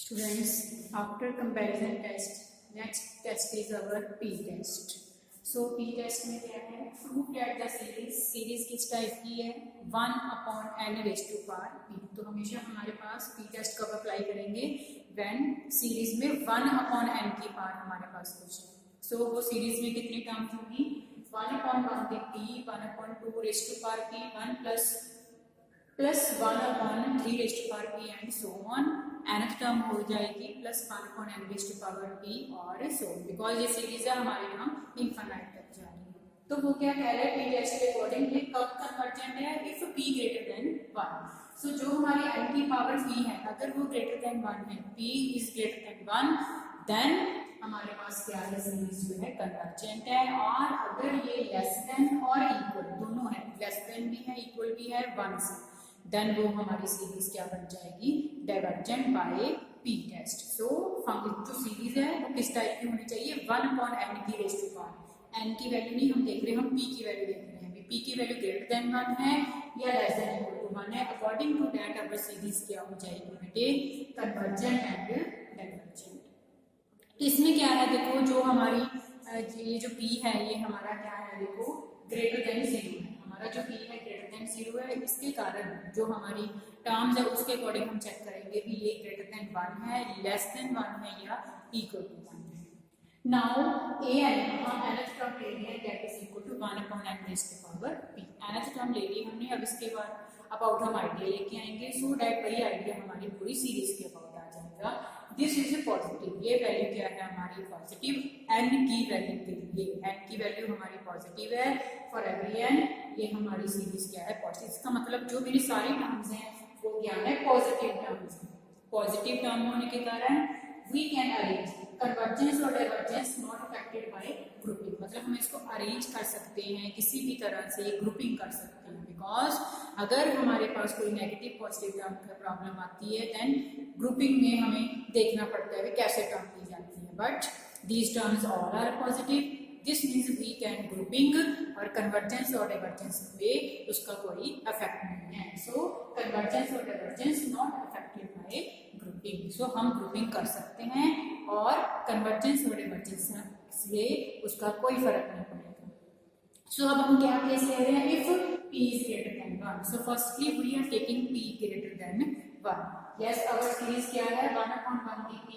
Students, after comparison test, next test is our p-test. So p-test में क्या है? Prove that the series किस type की है? 1/n raised to power p. तो हमेशा हमारे पास p-test कब अप्लाई करेंगे? when सीरीज में 1/n की पावर हमारे पास कुछ है. So वो सीरीज में कितनी टर्म्स होगी? 1/1 p, 1/2 raised to power p, 1 plus 1/3 raised to power p and so on. nth term हो जाएगी plus 1/n raised to power p और so on. बिकॉज ये सीरीज है हमारे यहाँ इनफाइनाइट तक जा रही है. तो वो क्या कह रहा है p टेस्ट के अकॉर्डिंग ये कब कन्वर्जेंट है? If p greater than 1. सो जो हमारी n की पावर p है अगर वो greater than 1 है, p is greater than 1, then हमारे पास क्या है? सीरीज जो है कन्वर्जेंट है. और अगर ये लेस देन और इक्वल दोनों है, लेस देन भी है इक्वल भी है 1 से, देन वो हमारी सीरीज क्या बन जाएगी? Divergent by p test. So जो सीरीज है वो किस टाइप की होनी चाहिए? 1/n की रेज़ टू पावर. n की वैल्यू नहीं हम देख रहे, हम p की वैल्यू देख रहे हैं. p की वैल्यू ग्रेटर देन 1 है या लेस देन इक्वल टू 1 है. According to that our series क्या हो जाएगी बेटे? Convergent and divergent. इसमें क्या है देखो, जो हमारी ये जो p है ये हमारा क्या है देखो, ग्रेटर देन 0 है. हमारा जो p है ग्रेटर देन 0 है. इसके कारण जो हमारी टर्म्स है उसके अकॉर्डिंग हम चेक करेंगे कि ये ग्रेटर देन 1 है, लेस देन 1 है या इक्वल टू 1 है. नाउ an हम nth टर्म ले रहे हैं that is equal to 1/n raised to power p. nth term ले ली हमने. अब इसके बाद अबाउट हम आइडिया लेके आएंगे सो दैट वही आइडिया हमारी पूरी सीरीज के अबाउट आ जाएगा. This is a positive. ये वैल्यू क्या है हमारी? पॉजिटिव. n की वैल्यू के लिए n की वैल्यू हमारी पॉजिटिव है फॉर एवरी n. ये हमारी सीरीज क्या है? पॉजिटिव. इसका मतलब जो मेरी सारी टर्म्स हैं वो क्या है? Positive terms. पॉजिटिव टर्म होने के कारण वी कैन अरेंज कन्वर्जेंस और divergence not affected by grouping. मतलब हम इसको अरेंज कर सकते हैं किसी भी तरह से, ग्रुपिंग कर सकते हैं. बिकॉज अगर हमारे पास कोई नेगेटिव पॉजिटिव टर्म की प्रॉब्लम आती है देन ग्रुपिंग में हमें देखना पड़ता है कैसे टर्म दी जाती है. But these terms all are positive. This means we can grouping और कन्वर्जेंस और डाइवर्जेंस में उसका कोई इफेक्ट नहीं है. सो कन्वर्जेंस और divergence not affected by grouping. So हम ग्रुपिंग कर सकते हैं और कन्वर्जेंस और डाइवर्जेंस से उसका कोई फर्क नहीं पड़ेगा. सो अब हम क्या केस ले रहे हैं? If p is greater than 1. So firstly we are taking p greater than 1. Yes, our series क्या है? 1/1 की p.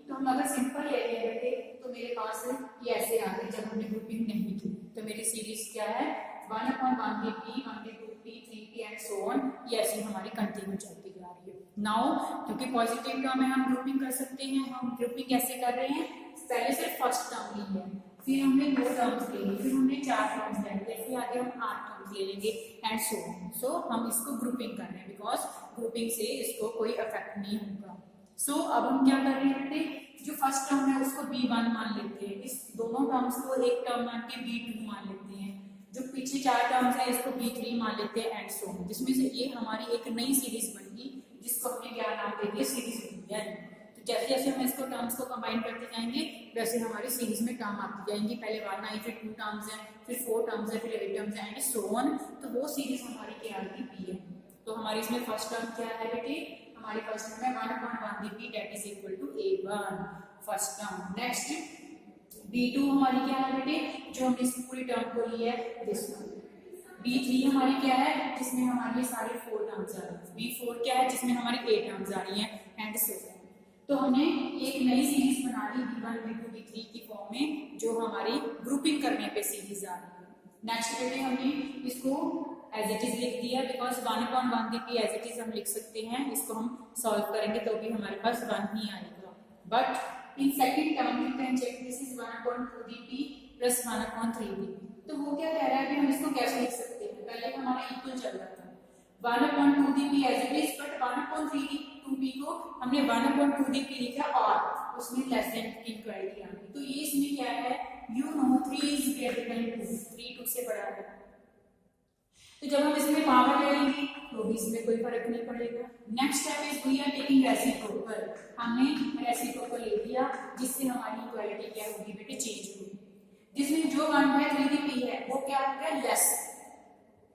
तो हम अगर सिंपल ले लेंगे तो मेरे पास ये ऐसे आ गई जब हमने ग्रुपिंग नहीं की. तो मेरी सीरीज क्या है? 1/1 की p, 1/2 p, 3p and so on. ये ऐसी हमारी कंटिन्यू चलती जा रही है. नाउ क्योंकि पॉजिटिव टर्म है हम ग्रुपिंग कर सकते हैं. हम ग्रुपिंग कैसे कर रहे हैं? पहले सिर्फ फर्स्ट टर्म ली है, फिर हमने 2 टर्म्स ले ली, फिर हमने 4 टर्म्स ले लिए, फिर आगे हम 8 टर्म्स ले लेंगे एंड सो ऑन. सो हम इसको ग्रुपिंग कर रहे हैं बिकॉज ग्रुपिंग से इसको कोई इफेक्ट नहीं होगा. सो अब हम क्या कर रहे हैं बेटे? जो फर्स्ट टर्म है उसको b1 मान लेते हैं. इस दोनों टर्म्स को एक टर्म मान के b2 मान लेते हैं. जो पीछे 4 टर्म्स है इसको b3 मान लेते हैं एंड सो ऑन. जिसमें से ये हमारी एक नई सीरीज बन गई जिसको हमने क्या नाम दे दिया? Series union. जैसे जैसे हम इसको टर्म्स को कंबाइन करते जाएंगे वैसे हमारी सीरीज में टर्म आती जाएंगी. पहले 1 आई, फिर 2 टर्म्स हैं, फिर 4 टर्म्स है, फिर 8 टर्म्स है एंड सो ऑन. तो वो सीरीज हमारी क्या आएगी? p है. तो हमारी इसमें फर्स्ट टर्म क्या है बेटे? हमारी फर्स्ट टर्म है 1/1 p that is equal to a1 first term. Next b2 हमारी क्या है बेटे? जो हमने इस पूरी टर्म को ली है दिस वन. b3 हमारी क्या है? जिसमें हमारी सारी 4 टर्म्स आ रही है. b4 क्या है? जिसमें हमारी 8 टर्म्स आ रही हैं एंड सो ऑन. तो हमने एक नई सीरीज बना ली b1 b2 b3 की फॉर्म में जो हमारी ग्रुपिंग करने पे सीरीज आ रही है. नेक्स्ट बेटे हमने इसको एज इट इज लिख दिया because 1/1 dp as it is हम लिख सकते हैं. इसको हम सॉल्व करेंगे तो भी हमारे पास 1 ही आएगा. But in second term we can check this is 1/2 dp plus 1/3 dp. तो वो क्या कह रहा है कि हम इसको कैसे लिख सकते हैं? पहले हमारा इक्वल चल रहा था 1/2 dp as it is, but 1/3 2p को हमने 1/2 dp लिखा और उसमें लेस देन की इक्वालिटी आ गई. तो ये इसमें क्या है? You know 3 is greater than 2. 3 2 से बड़ा है. तो जब हम इसमें पावर ले लेंगे तो भी इसमें कोई फर्क नहीं पड़ेगा. Next step is we are taking reciprocal. हमने रेसिप्रोकल ले लिया जिससे हमारी इक्वालिटी क्या होगी बेटे? चेंज होगी. जिसमें जो 1/3 dp है वो क्या हो गया? लेस.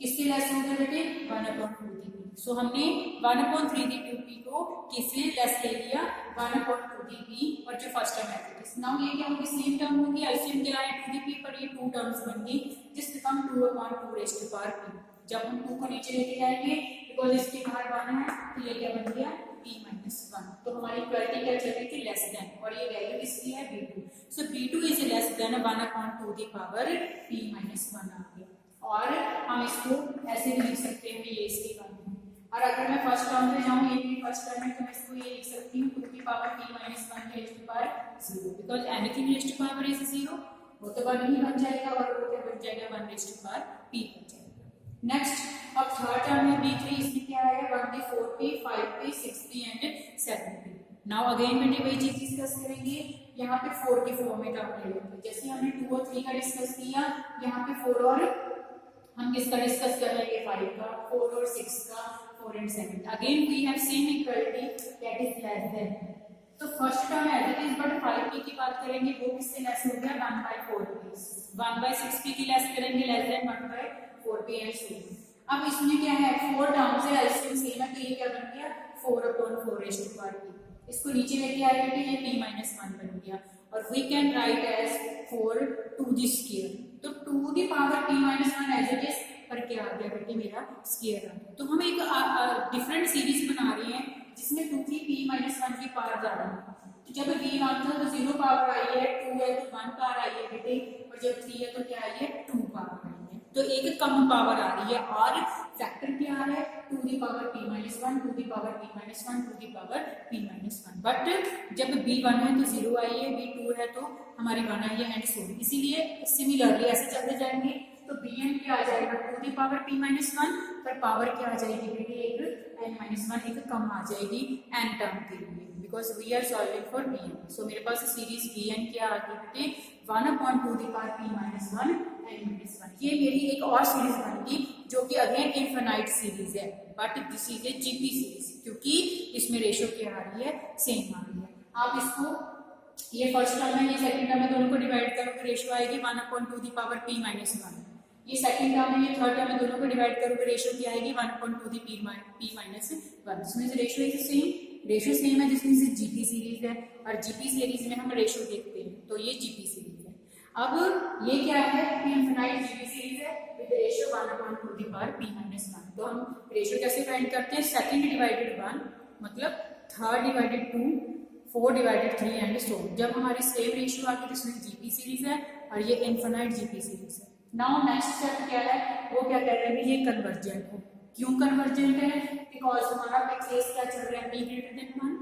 किससे लेस हो गया बेटे? 1/2 dp. सो हमने 1/3 dp को किससे लेस ले लिया? 1 upon 2d p और जो फर्स्ट टर्म है नाउ ये क्या होगी सेम टर्म होगी एलसीएम क्या है 2d p पर ये 2 टर्म्स बनेंगी जिस become 2 upon 2 raised to power p। जब हम 2 को नीचे लेके जाएंगे बिकॉज इसके बाहर 1 है तो ये क्या बन गया p minus 1। तो हमारी इक्वालिटी क्या चल रही थी लेस देन और ये वैल्यू किसकी है b2। So b2 is less then 1 upon 2 the power p minus 1 आ गया और हम इसको ऐसे भी लिख सकते हैं ये इसकी वैल्यू। और अगर मैं फर्स्ट टर्म पे जाऊं ये भी फर्स्ट टर्म है तो मैं इसको ये लिख सकती हूं 2 की power p minus 1 raised to power 0 because anything raised to power is 0 वो तो 1 ही बन जाएगा और वो क्या बन जाएगा 1 raised to power p बन जाएगा। नेक्स्ट अब थर्ड टर्म है b3 इसमें क्या आएगा 1p 4p 5p 6p and 7p। Now again बेटे वही चीज डिस्कस करेंगे यहाँ पे 4 के फॉर्म में टर्म ले लेंगे जैसे हमने 2 और 3 का डिस्कस किया यहाँ पे 4 और हम किसका डिस्कस कर लेंगे 5 का 4 और 6 का 4 and 7। Again we have same equality that is less than तो first term as it is but 5p की बात करेंगे वो किससे लेस हो गया 1/4p 1/6p की लेस करेंगे less than 1/4p and so अब इसमें क्या है 4 टर्म्स है एलसीएम सेम है तो ये क्या बन गया 4 upon 4 raised to power p। इसको नीचे लेके आए बेटे ये p minus 1 बन गया और we can write as 4 to the square तो 2 की power p minus 1 as it is पर क्या आ गया बेटे मेरा स्क्वायर आ गया। तो हम एक डिफरेंट सीरीज बना रहे हैं जिसमें 2 की p minus 1 की पावर आ रही है। तो जब v 1 था तो 0 पावर आई है 2 है तो 1 पावर आई है बेटे और जब 3 है तो क्या आई है 2 पावर आई है तो एक कम पावर आ रही है और फैक्टर क्या आ रहा है 2 की पावर p minus 1 2 की पावर p minus 1 2 की पावर p minus 1 बट जब b1 है तो 0 आई है b2 है तो हमारी 1 आई है एंड सो इसीलिए सिमिलरली ऐसे चलते जाएंगे तो bn क्या आ जाएगा 2 की पावर p minus 1 पर पावर क्या आ जाएगी बेटे एक n minus 1 एक कम आ जाएगी n टर्म के लिए because we are solving for bn। So मेरे पास सीरीज bn क्या आ गई बेटे 1 upon 2 की power p minus 1 n minus 1। ये मेरी एक और सीरीज बनेगी जो कि अगेन इनफिनाइट सीरीज है but this is a GP series क्योंकि इसमें रेशियो क्या आ रही है सेम आ रही है। आप इसको ये फर्स्ट टर्म है ये सेकंड टर्म है दोनों को डिवाइड करोगे रेशियो आएगी 1 upon 2 की पावर p minus 1। ये सेकंड टर्म है ये थर्ड टर्म है दोनों को डिवाइड करोगे रेशियो क्या आएगी 1 upon 2 की p minus 1। इसमें से रेशियो इज सेम है जिसमें से जीपी सीरीज है और जीपी सीरीज में हम रेशियो देखते हैं तो ये जीपी सीरीज है। अब ये क्या है इनफिनाइट जीपी सीरीज है विद रेशियो 1 upon 2 की पावर p minus 1। तो हम रेशियो कैसे फाइंड करते हैं सेकंड डिवाइडेड 1 मतलब third divided 2 4 divided 3 and so जब हमारी सेम रेशियो आ गई तो इसमें जीपी सीरीज है और ये इनफिनाइट जीपी सीरीज है। नाउ नेक्स्ट स्टेप क्या है वो क्या कह रहे हैं ये कन्वर्जेंट है। क्यों कन्वर्जेंट है बिकॉज हमारा केस क्या चल रहा है p greater than 1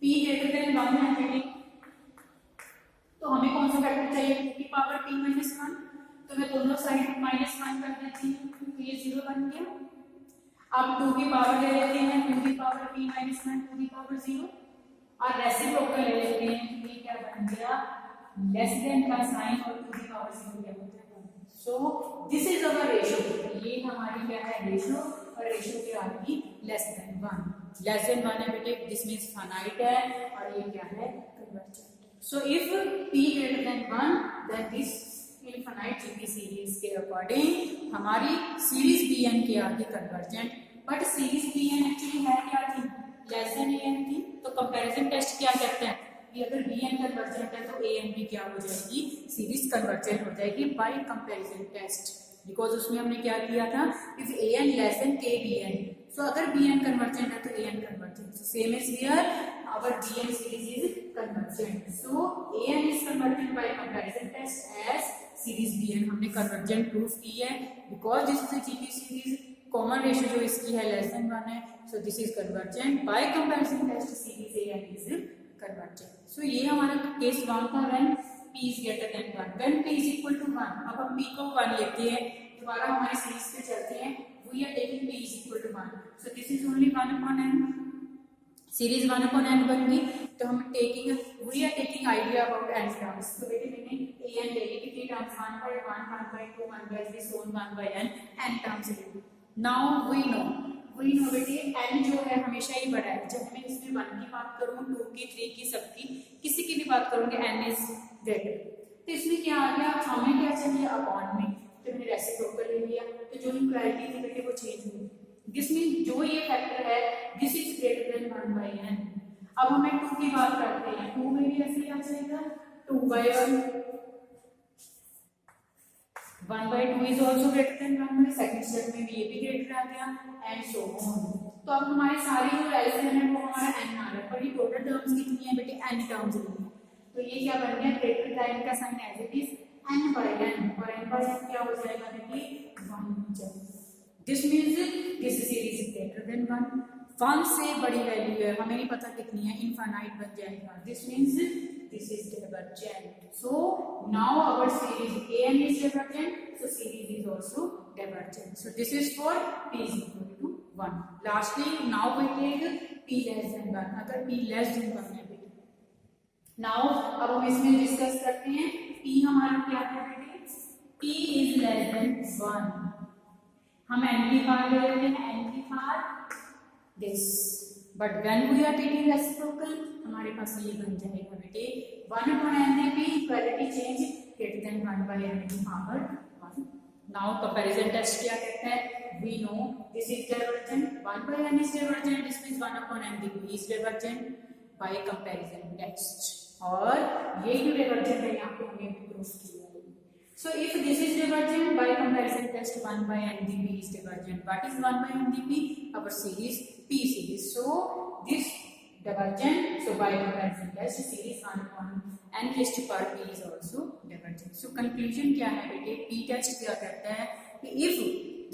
p greater than 1 है बेटे तो हमें कौन सा फैक्टर चाहिए 2 की पावर p minus 1 तो मैं दोनों साइड -1 कर देती हूँ तो ये 0 बन गया। अब 2 की पावर ले लेते हैं 2 की पावर p minus 1 2 की पावर 0 और रेसिप्रोकल ले लेते हैं ये क्या बन गया लेस देन का साइन और 2 की पावर 0 क्या बन जाएगा। So this is our ratio ये हमारी क्या है रेशियो और रेशियो क्या आएगी लेस देन 1 है बेटे दिस मींस फाइनाइट है और ये क्या है convergent. So if p greater than 1 then this infinite GP series के अकॉर्डिंग हमारी सीरीज bn की आगे convergent but series bn actually है क्या थी लेस देन an थी। तो कंपैरिजन टेस्ट क्या कहते हैं कि अगर bn कन्वर्जेंट है तो an भी क्या हो जाएगी सीरीज कन्वर्जेंट हो जाएगी बाय कंपैरिजन टेस्ट बिकॉज उसमें हमने क्या किया था if an less than k bn सो अगर bn कन्वर्जेंट है तो an convergent so same is here our bn series is convergent so an is convergent by comparison test as series bn हमने convergent proof की है because this is a gp series common ratio जो इसकी है less than 1 है so this is convergent by comparison test series an is convergent so ये हमारा case 1 था when p is greater than 1 when p is equal to 1 अब हम p को 1 लेते हैं दोबारा हमारी सीरीज पे चलते हैं we are taking p is equal to 1 so this is only 1 upon n series 1 upon n बन गई तो हम we are taking idea about n terms तो बेटे मैंने an ले ली कितनी terms 1 by 1 1 by 2 1 by 3 so on 1 by n terms ले ली। नाउ वी नो बेटे n जो है हमेशा ही बड़ा है जब मैं इसमें 1 की बात करूं 2 की 3 की सबकी किसी की भी बात करूंगी n इज ग्रेटर तो इसमें क्या आ गया हमें क्या चाहिए अपॉन में तो मैंने रेसिप्रोकल ले लिया तो जो इक्वालिटी थी बेटे वो चेंज हुई जिसमें जो ये फैक्टर है this is greater then 1 by n। अब हमें 2 की बात करते हैं, 2 में भी ऐसे ही आ जाएगा 2/1, 1/2 इज ऑल्सो ग्रेटर देन 1 में, सेकंड स्टेप में भी ये भी ग्रेटर आ गया एंड सो ऑन। तो अब हमारे सारे जो एलसीएम है वो हमारा n आ रहा है, पर ये टोटल टर्म्स कितनी है बेटे, n टर्म्स नहीं है, तो ये क्या बन गया, ग्रेटर देन का sign as it is n/n, और n/n क्या हो जाएगा बेटे 1 हो जाएगा। This means this series is greater then 1, 1 से बड़ी वैल्यू है, हमें नहीं पता कितनी है, इनफाइनाइट बन जाएगा। This means this is divergent. So now our series an is divergent, so series is also divergent. So this is for p is equal to 1. Lastly, now we take p less than 1. अगर p less than 1 है बेटे, now अब हम इसमें discuss करते हैं p हमारा क्या है बेटे, p is less than 1, हम n की बात ले लेते हैं, n की बात this, but when we are taking reciprocal हमारे पास ये बन जाएगा बेटे 1/n equality change greater than 1/n की पावर 1। नाउ कंपैरिजन टेस्ट क्या कहता है, we know this is divergent, 1/n is divergent, this means 1/n is divergent by comparison test, और ये जो डाइवर्जेंट है यहाँ पे हमने भी प्रूफ किया है। So if this is divergent by comparison test 1/n is divergent. What is 1/n? Our series P series. So this divergent. So by comparison test series 1/n raised to power P is also divergent. So conclusion क्या है बेटे? P test क्या कहता है कि if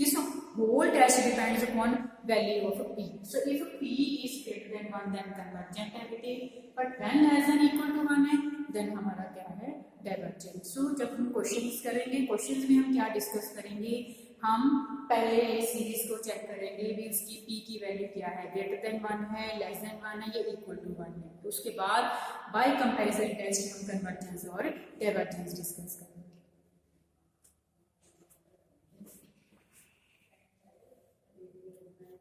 this whole test depends upon value of P. So if P is greater than 1 then convergent है बेटे. But when less than equal to 1 है then हमारा क्या है डाइवर्जेंट। सो जब हम क्वेश्चंस करेंगे, क्वेश्चंस में हम क्या डिस्कस करेंगे, हम पहले ये सीरीज को चेक करेंगे भी उसकी p की वैल्यू क्या है, ग्रेटर देन 1 है, लेस देन 1 है, या इक्वल टू 1 है। तो उसके बाद बाय कंपैरिजन टेस्ट हम कन्वर्जेंस और डाइवर्जेंस डिस्कस करेंगे।